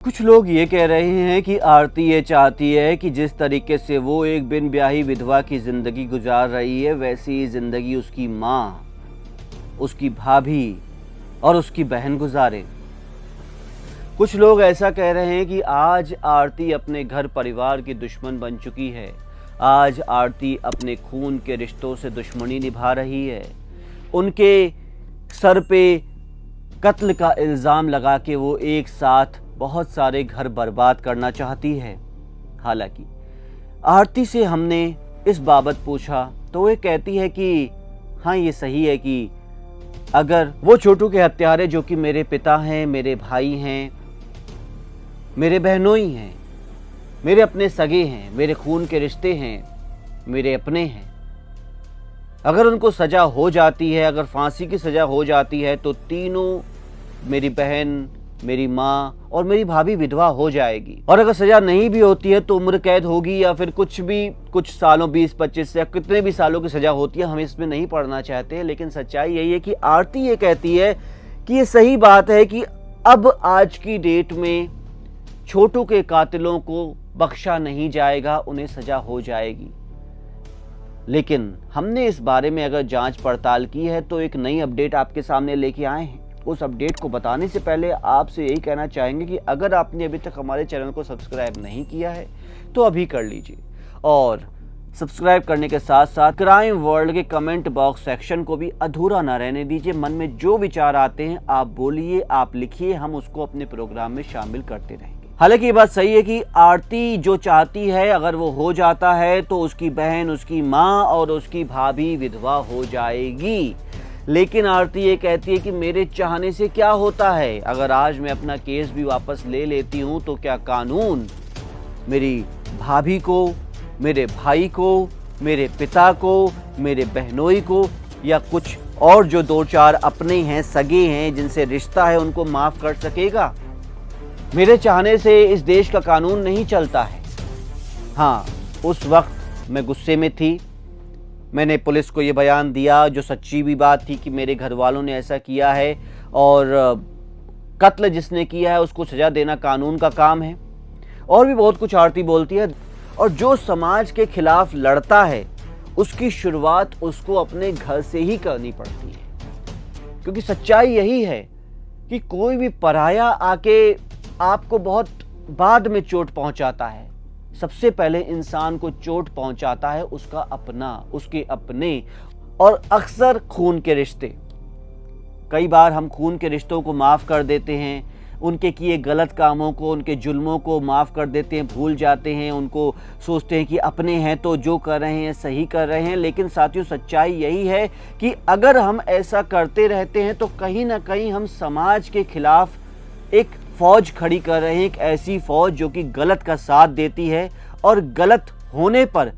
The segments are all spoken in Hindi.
कुछ लोग ये कह रहे हैं कि आरती ये चाहती है कि जिस तरीके से वो एक बिन ब्याही विधवा की ज़िंदगी गुजार रही है, वैसी ही ज़िंदगी उसकी माँ, उसकी भाभी और उसकी बहन गुजारे। कुछ लोग ऐसा कह रहे हैं कि आज आरती अपने घर परिवार की दुश्मन बन चुकी है। आज आरती अपने खून के रिश्तों से दुश्मनी निभा रही है। उनके सर पे कत्ल का इल्ज़ाम लगा के वो एक साथ बहुत सारे घर बर्बाद करना चाहती है। हालांकि आरती से हमने इस बाबत पूछा तो वो कहती है कि हाँ, ये सही है कि अगर वो छोटू के हत्यारे, जो कि मेरे पिता हैं, मेरे भाई हैं, मेरे बहनोई हैं, मेरे अपने सगे हैं, मेरे खून के रिश्ते हैं, मेरे अपने हैं, अगर उनको सज़ा हो जाती है, अगर फांसी की सज़ा हो जाती है तो तीनों, मेरी बहन, मेरी माँ और मेरी भाभी विधवा हो जाएगी। और अगर सज़ा नहीं भी होती है तो उम्र कैद होगी या फिर कुछ सालों, 20-25 या कितने भी सालों की सज़ा होती है। हम इसमें नहीं पढ़ना चाहते, लेकिन सच्चाई यही है कि आरती ये कहती है कि ये सही बात है कि अब आज की डेट में छोटू के कातिलों को बख्शा नहीं जाएगा, उन्हें सज़ा हो जाएगी। लेकिन हमने इस बारे में अगर जांच पड़ताल की है तो एक नई अपडेट आपके सामने लेके आए हैं। उस अपडेट को बताने से पहले आपसे यही कहना चाहेंगे कि अगर आपने अभी तक हमारे चैनल को सब्सक्राइब नहीं किया है तो अभी कर लीजिए, और सब्सक्राइब करने के साथ साथ क्राइम वर्ल्ड के कमेंट बॉक्स सेक्शन को भी अधूरा ना रहने दीजिए। मन में जो विचार आते हैं आप बोलिए, आप लिखिए, हम उसको अपने प्रोग्राम में शामिल करते रहेंगे। हालांकि ये बात सही है कि आरती जो चाहती है, अगर वो हो जाता है तो उसकी बहन, उसकी माँ और उसकी भाभी विधवा हो जाएगी। लेकिन आरती ये कहती है कि मेरे चाहने से क्या होता है, अगर आज मैं अपना केस भी वापस ले लेती हूँ तो क्या कानून मेरी भाभी को, मेरे भाई को, मेरे पिता को, मेरे बहनोई को या कुछ और जो 2-4 अपने हैं, सगे हैं, जिनसे रिश्ता है, उनको माफ़ कर सकेगा? मेरे चाहने से इस देश का कानून नहीं चलता है। हाँ, उस वक्त मैं गुस्से में थी, मैंने पुलिस को ये बयान दिया, जो सच्ची भी बात थी कि मेरे घर वालों ने ऐसा किया है और कत्ल जिसने किया है उसको सज़ा देना कानून का काम है। और भी बहुत कुछ आरती बोलती है। और जो समाज के खिलाफ लड़ता है उसकी शुरुआत उसको अपने घर से ही करनी पड़ती है, क्योंकि सच्चाई यही है कि कोई भी पराया आके आपको बहुत बाद में चोट पहुंचाता है। सबसे पहले इंसान को चोट पहुंचाता है उसका अपना, उसके अपने, और अक्सर खून के रिश्ते। कई बार हम खून के रिश्तों को माफ़ कर देते हैं, उनके किए गलत कामों को, उनके जुल्मों को माफ़ कर देते हैं, भूल जाते हैं, उनको सोचते हैं कि अपने हैं तो जो कर रहे हैं सही कर रहे हैं। लेकिन साथियों, सच्चाई यही है कि अगर हम ऐसा करते रहते हैं तो कहीं ना कहीं हम समाज के खिलाफ एक फौज खड़ी कर रहे हैं, एक ऐसी फौज जो कि गलत का साथ देती है और गलत होने पर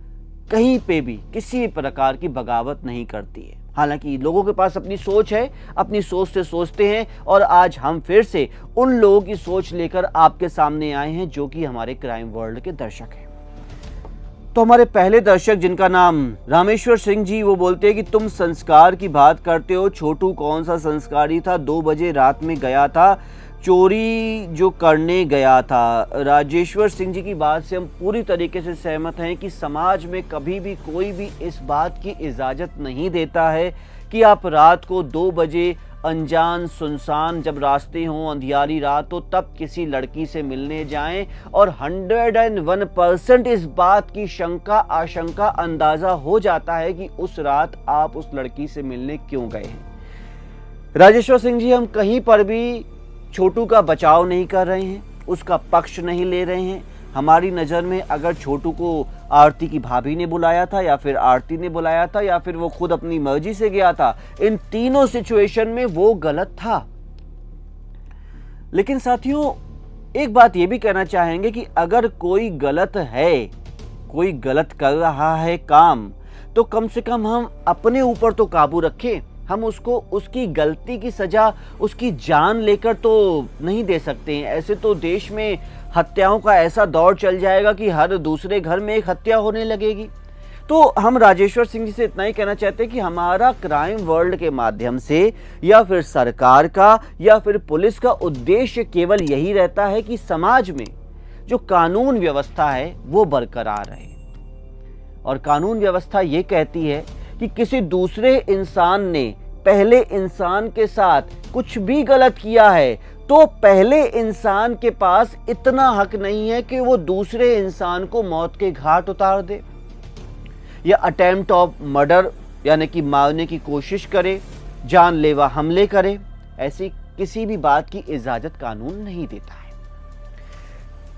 कहीं पे भी किसी भी प्रकार की बगावत नहीं करती है। हालांकि लोगों के पास अपनी सोच है, अपनी सोच से सोचते हैं, और आज हम फिर से उन लोगों की सोच लेकर आपके सामने आए हैं जो कि हमारे क्राइम वर्ल्ड के दर्शक हैं। तो हमारे पहले दर्शक, जिनका नाम रामेश्वर सिंह जी, वो बोलते हैं कि तुम संस्कार की बात करते हो, छोटू कौन सा संस्कारी था, 2 बजे रात में गया था, चोरी जो करने गया था। राजेश्वर सिंह जी की बात से हम पूरी तरीके से सहमत हैं कि समाज में कभी भी कोई भी इस बात की इजाज़त नहीं देता है कि आप रात को 2 बजे अनजान, सुनसान, जब रास्ते हों, अंधियारी रात हो, तब किसी लड़की से मिलने जाएं। और 101% इस बात की आशंका अंदाज़ा हो जाता है कि उस रात आप उस लड़की से मिलने क्यों गए हैं। राजेश्वर सिंह जी, हम कहीं पर भी छोटू का बचाव नहीं कर रहे हैं, उसका पक्ष नहीं ले रहे हैं। हमारी नज़र में अगर छोटू को आरती की भाभी ने बुलाया था, या फिर आरती ने बुलाया था, या फिर वो खुद अपनी मर्जी से गया था, इन तीनों सिचुएशन में वो गलत था। लेकिन साथियों, एक बात ये भी कहना चाहेंगे कि अगर कोई गलत है, कोई गलत कर रहा है काम, तो कम से कम हम अपने ऊपर तो काबू रखें। हम उसको उसकी गलती की सज़ा उसकी जान लेकर तो नहीं दे सकते हैं। ऐसे तो देश में हत्याओं का ऐसा दौर चल जाएगा कि हर दूसरे घर में एक हत्या होने लगेगी। तो हम राजेश्वर सिंह जी से इतना ही कहना चाहते हैं कि हमारा क्राइम वर्ल्ड के माध्यम से या फिर सरकार का या फिर पुलिस का उद्देश्य केवल यही रहता है कि समाज में जो कानून व्यवस्था है वो बरकरार रहे। और कानून व्यवस्था ये कहती है कि किसी दूसरे इंसान ने पहले इंसान के साथ कुछ भी गलत किया है तो पहले इंसान के पास इतना हक नहीं है कि वो दूसरे इंसान को मौत के घाट उतार दे या अटेम्प्ट ऑफ मर्डर यानी कि मारने की कोशिश करे, जानलेवा हमले करे। ऐसी किसी भी बात की इजाजत कानून नहीं देता है।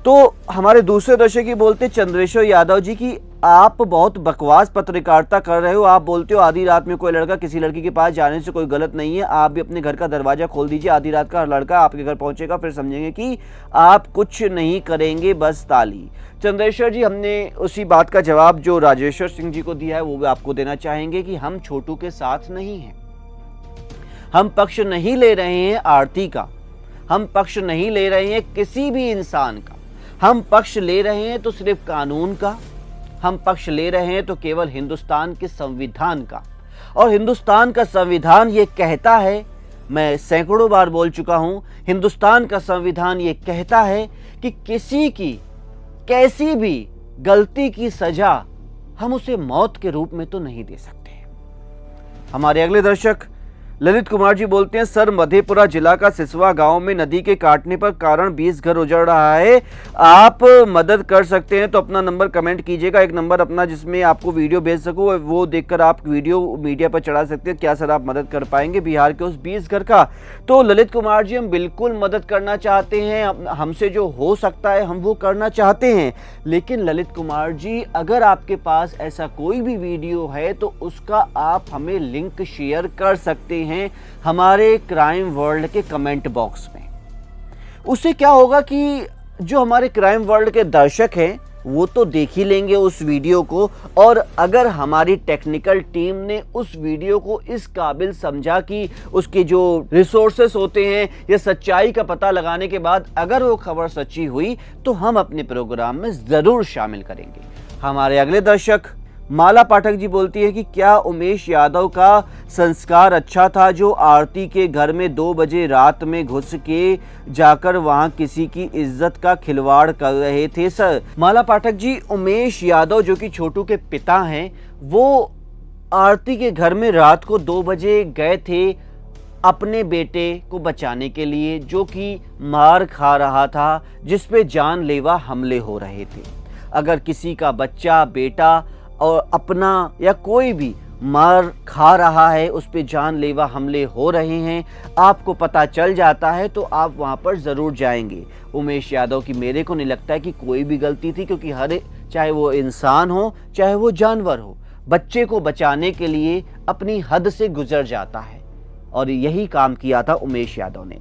तो हमारे दूसरे दर्शक ही बोलते चंद्रेश्वर यादव जी की आप बहुत बकवास पत्रकारिता कर रहे हो। आप बोलते हो आधी रात में कोई लड़का किसी लड़की के पास जाने से कोई गलत नहीं है। आप भी अपने घर का दरवाजा खोल दीजिए, आधी रात का लड़का आपके घर पहुंचेगा, फिर समझेंगे कि आप कुछ नहीं करेंगे, बस ताली। चंद्रेश्वर जी, हमने उसी बात का जवाब जो राजेश्वर सिंह जी को दिया है वो भी आपको देना चाहेंगे कि हम छोटू के साथ नहीं हैं। हम पक्ष नहीं ले रहे हैं आरती का, हम पक्ष नहीं ले रहे हैं किसी भी इंसान का, हम पक्ष ले रहे हैं तो सिर्फ कानून का, हम पक्ष ले रहे हैं तो केवल हिंदुस्तान के संविधान का। और हिंदुस्तान का संविधान ये कहता है, मैं सैकड़ों बार बोल चुका हूं, हिंदुस्तान का संविधान ये कहता है कि किसी की कैसी भी गलती की सजा हम उसे मौत के रूप में तो नहीं दे सकते। हमारे अगले दर्शक ललित कुमार जी बोलते हैं सर, मधेपुरा जिला का सिसवा गांव में नदी के काटने पर कारण 20 घर उजड़ रहा है। आप मदद कर सकते हैं तो अपना नंबर कमेंट कीजिएगा, एक नंबर अपना जिसमें आपको वीडियो भेज सकूं, वो देखकर आप वीडियो मीडिया पर चढ़ा सकते हैं। क्या सर आप मदद कर पाएंगे बिहार के उस 20 घर का? तो ललित कुमार जी, हम बिल्कुल मदद करना चाहते हैं, हमसे जो हो सकता है हम वो करना चाहते हैं। लेकिन ललित कुमार जी, अगर आपके पास ऐसा कोई भी वीडियो है तो उसका आप हमें लिंक शेयर कर सकते हैं हमारे क्राइम वर्ल्ड के कमेंट बॉक्स में। उससे क्या होगा कि जो हमारे क्राइम वर्ल्ड के दर्शक हैं वो तो देख ही लेंगे उस वीडियो को, और अगर हमारी टेक्निकल टीम ने उस वीडियो को इस काबिल समझा कि उसके जो रिसोर्सेस होते हैं या सच्चाई का पता लगाने के बाद अगर वो खबर सच्ची हुई तो हम अपने प्रोग्राम में जरूर शामिल करेंगे। हमारे अगले दर्शक माला पाठक जी बोलती है कि क्या उमेश यादव का संस्कार अच्छा था जो आरती के घर में 2 बजे रात में घुस के जाकर वहां किसी की इज्जत का खिलवाड़ कर रहे थे? सर माला पाठक जी, उमेश यादव जो कि छोटू के पिता हैं, वो आरती के घर में रात को 2 बजे गए थे अपने बेटे को बचाने के लिए, जो कि मार खा रहा था, जिस पे जानलेवा हमले हो रहे थे। अगर किसी का बच्चा, बेटा और अपना या कोई भी मार खा रहा है, उस पे जानलेवा हमले हो रहे हैं, आपको पता चल जाता है तो आप वहां पर ज़रूर जाएंगे। उमेश यादव की मेरे को नहीं लगता है कि कोई भी गलती थी, क्योंकि हर चाहे वो इंसान हो चाहे वो जानवर हो, बच्चे को बचाने के लिए अपनी हद से गुजर जाता है, और यही काम किया था उमेश यादव ने।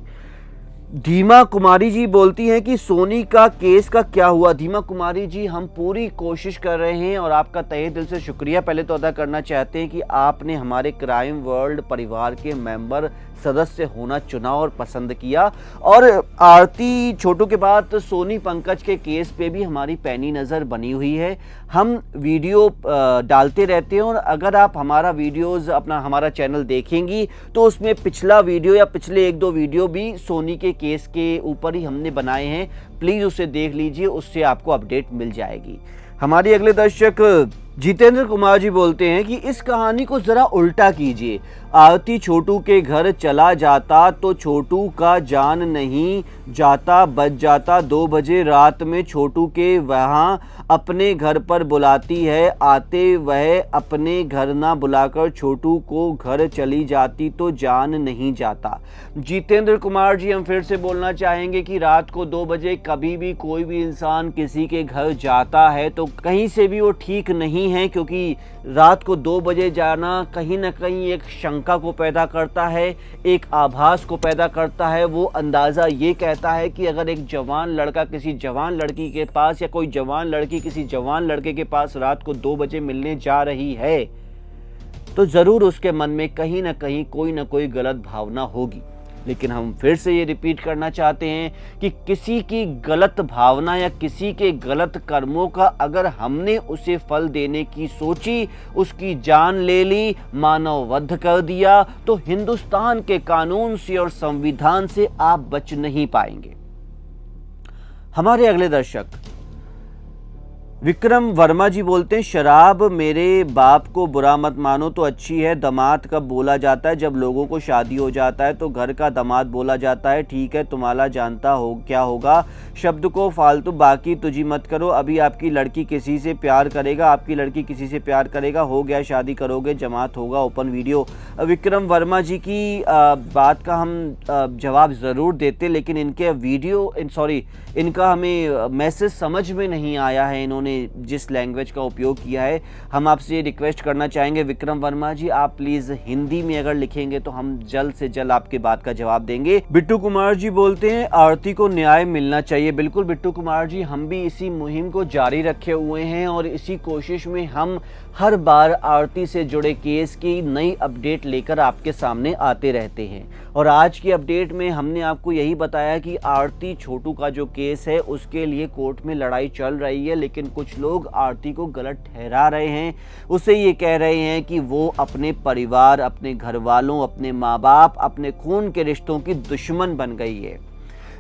धीमा कुमारी जी बोलती हैं कि सोनी का केस का क्या हुआ? धीमा कुमारी जी, हम पूरी कोशिश कर रहे हैं और आपका तहे दिल से शुक्रिया पहले तो अदा करना चाहते हैं कि आपने हमारे क्राइम वर्ल्ड परिवार के मेंबर सदस्य होना चुना और पसंद किया। और आरती छोटू के बाद सोनी पंकज के केस पे भी हमारी पैनी नज़र बनी हुई है। हम वीडियो डालते रहते हैं, और अगर आप हमारा वीडियोस अपना हमारा चैनल देखेंगी तो उसमें पिछला वीडियो या पिछले 1-2 वीडियो भी सोनी के केस के ऊपर ही हमने बनाए हैं। प्लीज़ उसे देख लीजिए, उससे आपको अपडेट मिल जाएगी। हमारे अगले दर्शक जितेंद्र कुमार जी बोलते हैं कि इस कहानी को ज़रा उल्टा कीजिए। आरती छोटू के घर चला जाता तो छोटू का जान नहीं जाता, बच जाता। 2 बजे रात में छोटू के वहाँ अपने घर पर बुलाती है, आते वह अपने घर ना बुलाकर छोटू को घर चली जाती तो जान नहीं जाता। जितेंद्र कुमार जी, हम फिर से बोलना चाहेंगे कि रात को 2 बजे कभी भी कोई भी इंसान किसी के घर जाता है तो कहीं से भी वो ठीक नहीं है, क्योंकि रात को 2 बजे जाना कहीं ना कहीं एक शंका को पैदा करता है, एक आभास को पैदा करता है। वो अंदाज़ा ये कहता है कि अगर एक जवान लड़का किसी जवान लड़की के पास या कोई जवान लड़की किसी जवान लड़के के पास रात को 2 बजे मिलने जा रही है तो ज़रूर उसके मन में कहीं ना कहीं कोई ना कोई गलत भावना होगी। लेकिन हम फिर से ये रिपीट करना चाहते हैं कि किसी की गलत भावना या किसी के गलत कर्मों का अगर हमने उसे फल देने की सोची, उसकी जान ले ली, मानव वध कर दिया, तो हिंदुस्तान के कानून से और संविधान से आप बच नहीं पाएंगे। हमारे अगले दर्शक विक्रम वर्मा जी बोलते हैं, शराब मेरे बाप को बुरा मत मानो तो अच्छी है। दामाद कब बोला जाता है? जब लोगों को शादी हो जाता है तो घर का दामाद बोला जाता है। ठीक है, तुम्हारा जानता हो क्या होगा शब्द को फालतू, बाकी तुझी मत करो। अभी आपकी लड़की किसी से प्यार करेगा, आपकी लड़की किसी से प्यार करेगा, हो गया शादी करोगे, जमात होगा, ओपन वीडियो। विक्रम वर्मा जी की बात का हम जवाब ज़रूर देते, लेकिन इनके वीडियो इनका हमें मैसेज समझ में नहीं आया है। इन्होंने जिस लैंग्वेज का उपयोग किया है, हम आपसे रिक्वेस्ट करना चाहेंगे विक्रम वर्मा जी, आप प्लीज हिंदी में अगर लिखेंगे तो हम जल्द से जल्द आपके बात का जवाब देंगे। बिट्टू कुमार जी बोलते हैं, आरती को न्याय मिलना चाहिए। बिल्कुल बिट्टू कुमार जी, हम भी इसी मुहिम को जारी रखे हुए हैं और इसी कोशिश में हम हर बार आरती से जुड़े केस की नई अपडेट लेकर आपके सामने आते रहते हैं। और आज की अपडेट में हमने आपको यही बताया कि आरती छोटू का जो केस है उसके लिए कोर्ट में लड़ाई चल रही है, लेकिन कुछ लोग आरती को गलत ठहरा रहे हैं। उसे ये कह रहे हैं कि वो अपने परिवार, अपने घर वालों, अपने माँ बाप, अपने खून के रिश्तों की दुश्मन बन गई है।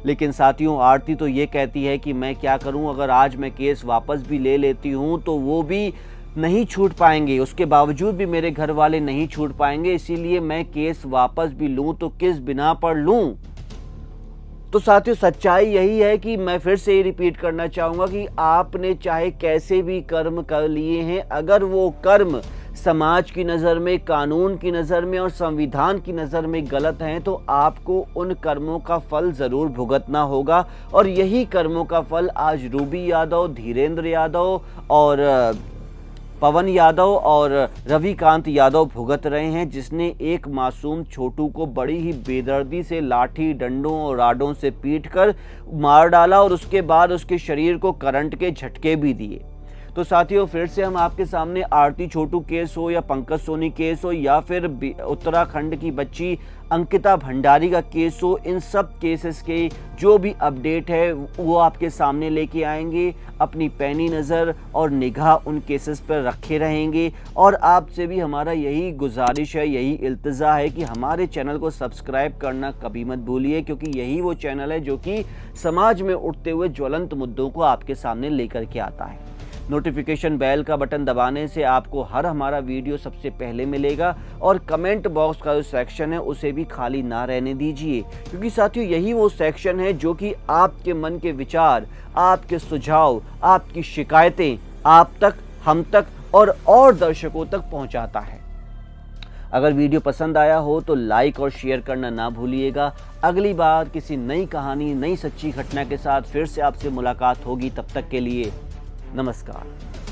लेकिन साथियों, आरती तो ये कहती है कि मैं क्या करूं, अगर आज मैं केस वापस भी ले लेती हूं तो वो भी नहीं छूट पाएंगे, उसके बावजूद भी मेरे घर वाले नहीं छूट पाएंगे, इसीलिए मैं केस वापस भी लूं तो किस बिना पर लूं। तो साथियों, सच्चाई यही है कि मैं फिर से ये रिपीट करना चाहूँगा कि आपने चाहे कैसे भी कर्म कर लिए हैं, अगर वो कर्म समाज की नज़र में, कानून की नज़र में और संविधान की नज़र में गलत हैं, तो आपको उन कर्मों का फल ज़रूर भुगतना होगा। और यही कर्मों का फल आज रूबी यादव, धीरेन्द्र यादव और पवन यादव और रविकांत यादव भुगत रहे हैं, जिसने एक मासूम छोटू को बड़ी ही बेदर्दी से लाठी, डंडों और राडों से पीटकर मार डाला और उसके बाद उसके शरीर को करंट के झटके भी दिए। तो साथियों, फिर से हम आपके सामने आरती छोटू केस हो या पंकज सोनी केस हो या फिर उत्तराखंड की बच्ची अंकिता भंडारी का केस हो, इन सब केसेस के जो भी अपडेट है वो आपके सामने लेके आएंगे। अपनी पैनी नज़र और निगाह उन केसेस पर रखे रहेंगे। और आपसे भी हमारा यही गुजारिश है, यही इल्तिजा है कि हमारे चैनल को सब्सक्राइब करना कभी मत भूलिए, क्योंकि यही वो चैनल है जो कि समाज में उठते हुए ज्वलंत मुद्दों को आपके सामने लेकर के आता है। नोटिफिकेशन बेल का बटन दबाने से आपको हर हमारा वीडियो सबसे पहले मिलेगा। और कमेंट बॉक्स का जो सेक्शन है उसे भी खाली ना रहने दीजिए, क्योंकि साथियों यही वो सेक्शन है जो कि आपके मन के विचार, आपके सुझाव, आपकी शिकायतें आप तक, हम तक और दर्शकों तक पहुंचाता है। अगर वीडियो पसंद आया हो तो लाइक और शेयर करना ना भूलिएगा। अगली बार किसी नई कहानी, नई सच्ची घटना के साथ फिर से आपसे मुलाकात होगी। तब तक के लिए नमस्कार।